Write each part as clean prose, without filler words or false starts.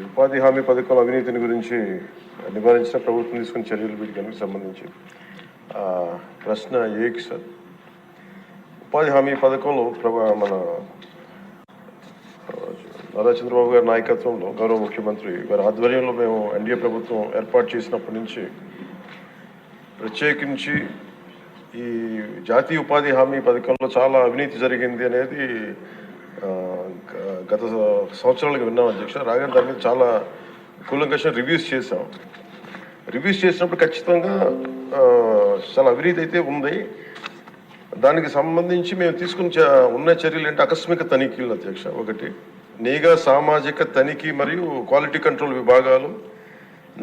ఉపాధి హామీ పథకం అవినీతిని గురించి నివారించిన ప్రభుత్వం తీసుకున్న చర్యలు వీటికి సంబంధించి ప్రశ్న ఏకి సార్. ఉపాధి హామీ పథకంలో మన నారా చంద్రబాబు గారి నాయకత్వంలో గౌరవ ముఖ్యమంత్రి గారి ఆధ్వర్యంలో మేము ఎన్డీఏ ప్రభుత్వం ఏర్పాటు చేసినప్పటి నుంచి ప్రత్యేకించి ఈ జాతీయ ఉపాధి హామీ పథకంలో చాలా అవినీతి జరిగింది అనేది గత సంవత్సరాలుగా విన్నాం అధ్యక్ష. రాగానే దాని మీద చాలా కూలంకషంగా రివ్యూస్ చేసాం. రివ్యూస్ చేసినప్పుడు ఖచ్చితంగా చాలా అవినీతి అయితే ఉంది. దానికి సంబంధించి మేము తీసుకున్న ఉన్న చర్యలు ఏంటి ఆకస్మిక తనిఖీలు అధ్యక్ష. ఒకటి, నిఘా సామాజిక తనిఖీ మరియు క్వాలిటీ కంట్రోల్ విభాగాలు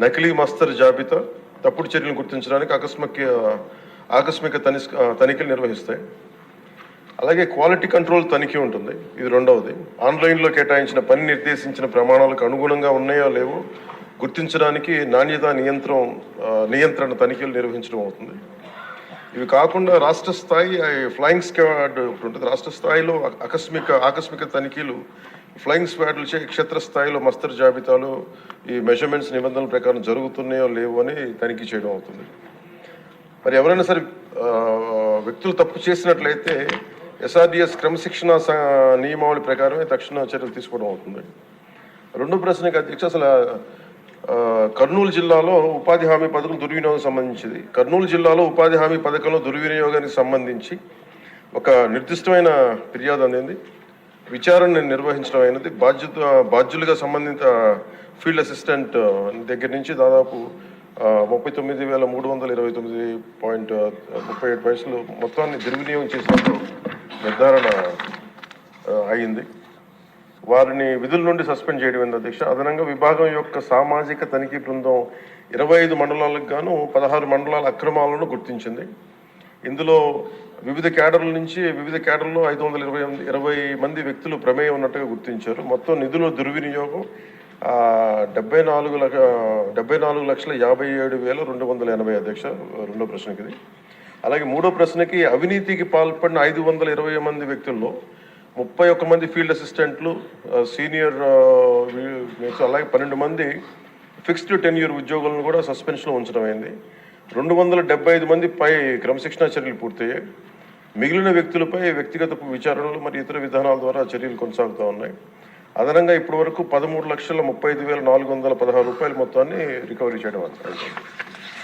నకిలీ మస్తరు జాబితా తప్పుడు చర్యలను గుర్తించడానికి ఆకస్మిక తనిఖీలు నిర్వహిస్తాయి. అలాగే క్వాలిటీ కంట్రోల్ తనిఖీ ఉంటుంది. ఇది రెండవది. ఆన్లైన్లో కేటాయించిన పని నిర్దేశించిన ప్రమాణాలకు అనుగుణంగా ఉన్నాయో లేవో గుర్తించడానికి నాణ్యత నియంత్రణ తనిఖీలు నిర్వహించడం అవుతుంది. ఇవి కాకుండా రాష్ట్ర స్థాయి ఫ్లయింగ్ స్క్వాడ్ ఉంటుంది. రాష్ట్ర స్థాయిలో ఆకస్మిక తనిఖీలు ఫ్లయింగ్ స్క్వాడ్లు క్షేత్రస్థాయిలో మస్తరు జాబితాలు ఈ మెజర్మెంట్స్ నిబంధనల ప్రకారం జరుగుతున్నాయో లేవో అని తనిఖీ చేయడం అవుతుంది. మరి ఎవరైనా సరే వ్యక్తులు తప్పు చేసినట్లయితే ఎస్ఆర్డిఎస్ క్రమశిక్షణ నియమావళి ప్రకారమే తక్షణ చర్యలు తీసుకోవడం అవుతుంది. రెండో ప్రశ్నకి అధ్యక్ష, అసలు కర్నూలు జిల్లాలో ఉపాధి హామీ పథకం దుర్వినియోగం సంబంధించింది. కర్నూలు జిల్లాలో ఉపాధి హామీ పథకంలో దుర్వినియోగానికి సంబంధించి ఒక నిర్దిష్టమైన ఫిర్యాదు అనేది విచారణ నిర్వహించడం అయినది. బాధ్యులుగా సంబంధిత ఫీల్డ్ అసిస్టెంట్ దగ్గర నుంచి దాదాపు 39,329.37 మొత్తాన్ని దుర్వినియోగం చేసినట్టు నిర్ధారణ అయింది. వారిని విధుల నుండి సస్పెండ్ చేయడం అధ్యక్ష. అదనంగా విభాగం యొక్క సామాజిక తనిఖీ బృందం 25 మండలాలకు గాను 16 మండలాల అక్రమాలను గుర్తించింది. ఇందులో వివిధ కేడర్లో 520 మంది వ్యక్తులు ప్రమేయం ఉన్నట్టుగా గుర్తించారు. మొత్తం నిధుల దుర్వినియోగం 74,57,280 అధ్యక్ష. రెండో ప్రశ్నకి ఇది. అలాగే మూడో ప్రశ్నకి అవినీతికి పాల్పడిన 520 మంది వ్యక్తుల్లో 31 మంది ఫీల్డ్ అసిస్టెంట్లు, సీనియర్, అలాగే 12 మంది ఫిక్స్డ్ టెన్యూర్ ఉద్యోగులను కూడా సస్పెన్షన్లో ఉంచడం అయింది. 275 మంది పై క్రమశిక్షణా చర్యలు పూర్తయ్యాయి. మిగిలిన వ్యక్తులపై వ్యక్తిగత విచారణలు మరియు ఇతర విధానాల ద్వారా చర్యలు కొనసాగుతూ ఉన్నాయి. అదనంగా ఇప్పటి వరకు 13,35,416 రూపాయల మొత్తాన్ని రికవరీ చేయడం అవుతుంది.